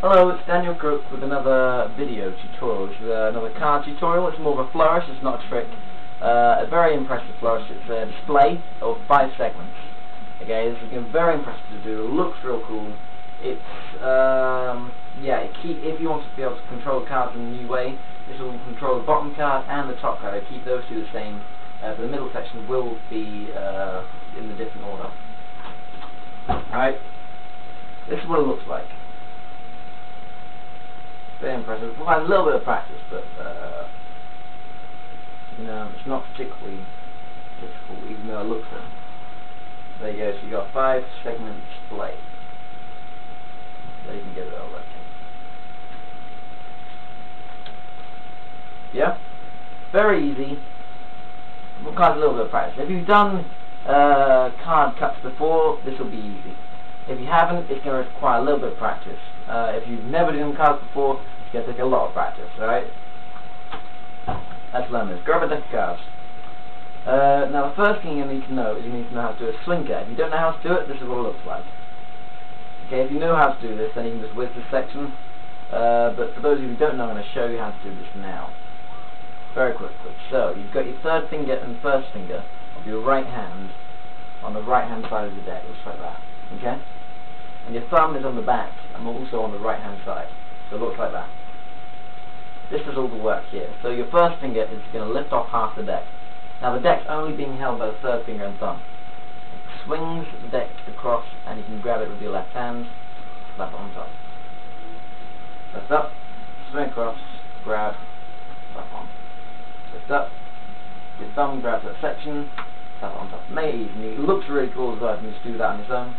Hello, it's Daniel Cook with another video tutorial. This is another card tutorial. It's more of a flourish, it's not a trick. A very impressive flourish. It's a display of 5 segments. Okay, this is very impressive to do. It looks real cool. It's if you want to be able to control the cards in a new way, this will control the bottom card and the top card. Keep those two the same. But the middle section will be in a different order. Alright, this is what it looks like. Very impressive. It requires a little bit of practice, but it's not particularly difficult, even though it looks it. There you go. So you got 5 segment display. There you can get it all right. Yeah, very easy. It requires a little bit of practice. If you've done card cuts before, this will be easy. If you haven't, it's going to require a little bit of practice. If you've never done cards before, it's going to take a lot of practice, alright? Let's learn this. Grab a deck of cards. Now the first thing you need to know is you need to know how to do a swing cut. If you don't know how to do it, this is what it looks like. Okay, if you know how to do this, then you can just whiz this section. But for those of you who don't know, I'm going to show you how to do this now. Very quickly. So, you've got your third finger and first finger of your right hand on the right hand side of the deck. Looks like that. Okay? And your thumb is on the back and also on the right hand side. So it looks like that. This is all the work here. So your first finger is going to lift off half the deck. Now the deck's only being held by the third finger and thumb. It swings the deck across and you can grab it with your left hand, slap it on top. Lift up, swing across, grab, slap on. Lift up, your thumb grabs that section, slap it on top. Amazing. It looks really cool as well. You can just do that on its own.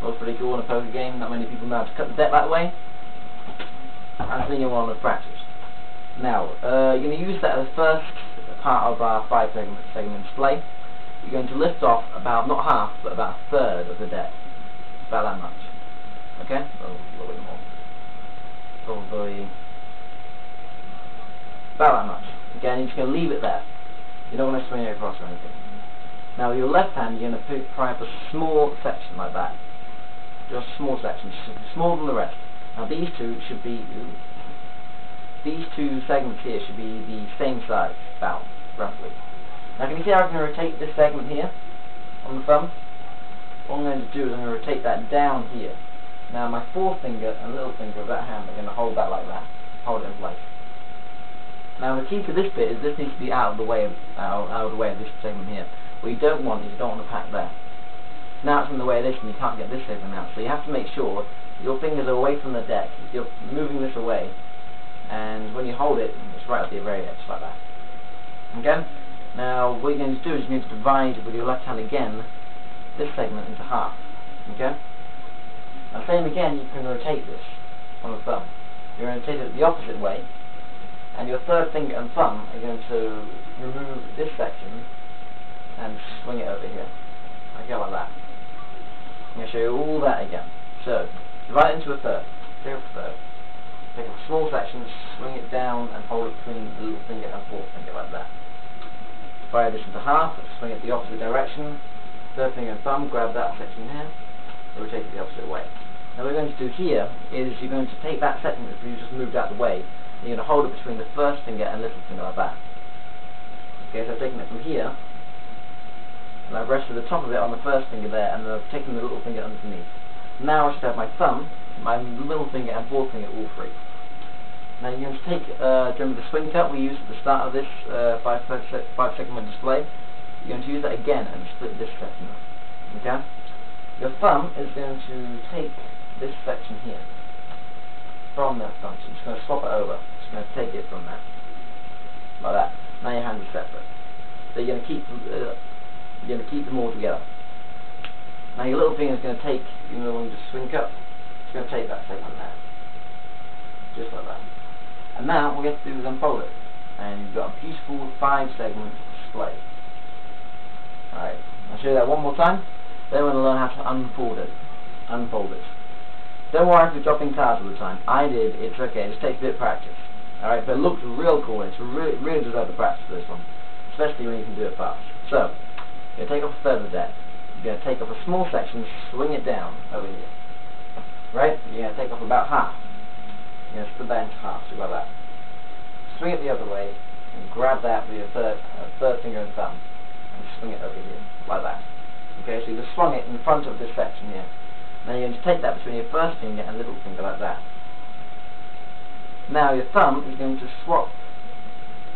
Looks pretty cool in a poker game. Not many people know how to cut the deck that way. That's the thing you want to practice. Now, you're going to use that as the first part of our 5 segment display. You're going to lift off about, not half, but about a third of the deck. About that much. Okay? Oh, a little bit more. Probably about that much. Again, you're just going to leave it there. You're not going to swing it across or anything. Now, with your left hand, you're going to pry up a small section like that. Just a small section, smaller than the rest. Now, these two segments here should be the same size, about, roughly. Now, can you see how I can rotate this segment here on the thumb? What I'm going to do is I'm going to rotate that down here. Now, my forefinger and little finger of that hand are going to hold that like that, hold it in place. Now, the key to this bit is this needs to be out of the way of this segment here. What you don't want is you don't want to pack there. Now it's in the way of this and you can't get this segment out. So you have to make sure your fingers are away from the deck. You're moving this away. And when you hold it, it's right at the very edge, like that. Okay? Now, what you're going to do is you're going to divide with your left hand again this segment into half. Okay? Now, same again, you can rotate this on the thumb. You're going to rotate it the opposite way. And your third finger and thumb are going to remove this section and swing it over here. Okay, like that. I'm going to show you all that again. So, divide it into a third. Take up a third. Take a small section, swing it down and hold it between the little finger and fourth finger like that. Divide this into half, swing it the opposite direction. Third finger and thumb, grab that section here, rotate it the opposite way. Now what we're going to do here is you're going to take that section that you just moved out of the way, and you're going to hold it between the first finger and little finger like that. Okay, so I've taken it from here, and I've rested the top of it on the first finger there, and then I've taken the little finger underneath. Now I should have my thumb, my middle finger and fourth finger all free. Now you're going to take, remember the swing cut we used at the start of this 5 segment display? You're going to use that again and split this section up. Okay? Your thumb is going to take this section here from that thumb. So you're just going to swap it over. Just going to take it from there. Like that. Now your hands are separate. So you're going to keep them all together. Now your little finger is going to take, even though when you just swing cut, it's going to take that segment there. Just like that. And now what we have to do is unfold it. And you've got a beautiful 5 segment display. Alright, I'll show you that one more time. Then we're going to learn how to unfold it. Don't worry if you're dropping cards all the time. I did, it's okay, it just takes a bit of practice. Alright, but it looks real cool. It's really deserve the practice for this one. Especially when you can do it fast. So, you're going to take off a third of the deck. You're going to take off a small section, swing it down over here. Right? You're going to take off about half. You're going to split that into half, so like that. Swing it the other way, and grab that with your third finger and thumb, and swing it over here, like that. Okay, so you just swung it in front of this section here. Now you're going to take that between your first finger and little finger like that. Now your thumb is going to swap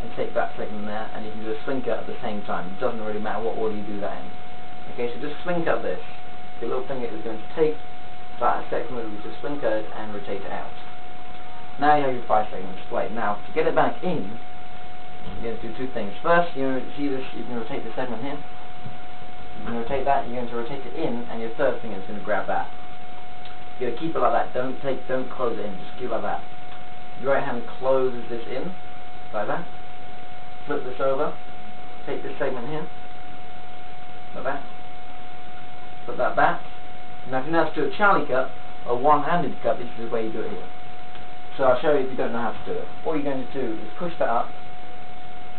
and take that segment there, and you can do a swing cut at the same time. It doesn't really matter what order you do that in. Okay, so just swing cut this. Your little finger is going to take that segment which is swing cut and rotate it out. Now you have your 5-segment display. Now to get it back in, you're going to do two things. First, you see this, you can rotate the segment here. You can rotate that, you're going to rotate it in, and your third finger is going to grab that. You're going to keep it like that, don't close it in, just keep it like that. Your right hand closes this in, like that. Flip this over, take this segment here, like that. Put that back. Now if you now do a Charlie cut, or one-handed cut, this is the way you do it here. So I'll show you if you don't know how to do it. All you're going to do is push that up,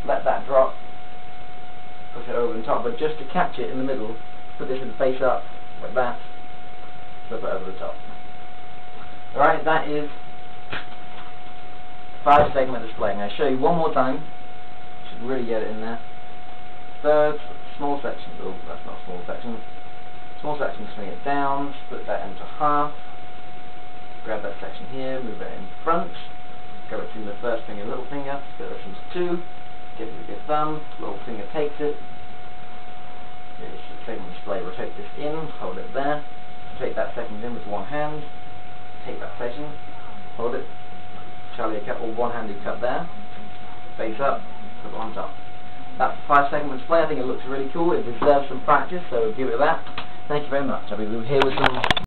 let that drop, push it over the top, but just to catch it in the middle, put this in the face up, like that, flip it over the top. Alright, that is 5-segment display. Now I'll show you one more time. Should really get it in there. Third, small section. Oh, that's not a small section. Small section, swing it down, split that into half. Grab that section here, move it in front. Grab it between the first finger and little finger, split this into two. Get it with your thumb, little finger takes it. Here's the segment display. Rotate this in, hold it there. Rotate that segment in with one hand. Take that section, hold it. Charlie cut, or one-handed cut there. Face up, put it on top. That's a 5-segment display. I think it looks really cool. It deserves some practice, so give it that. Thank you very much. I'll be here with some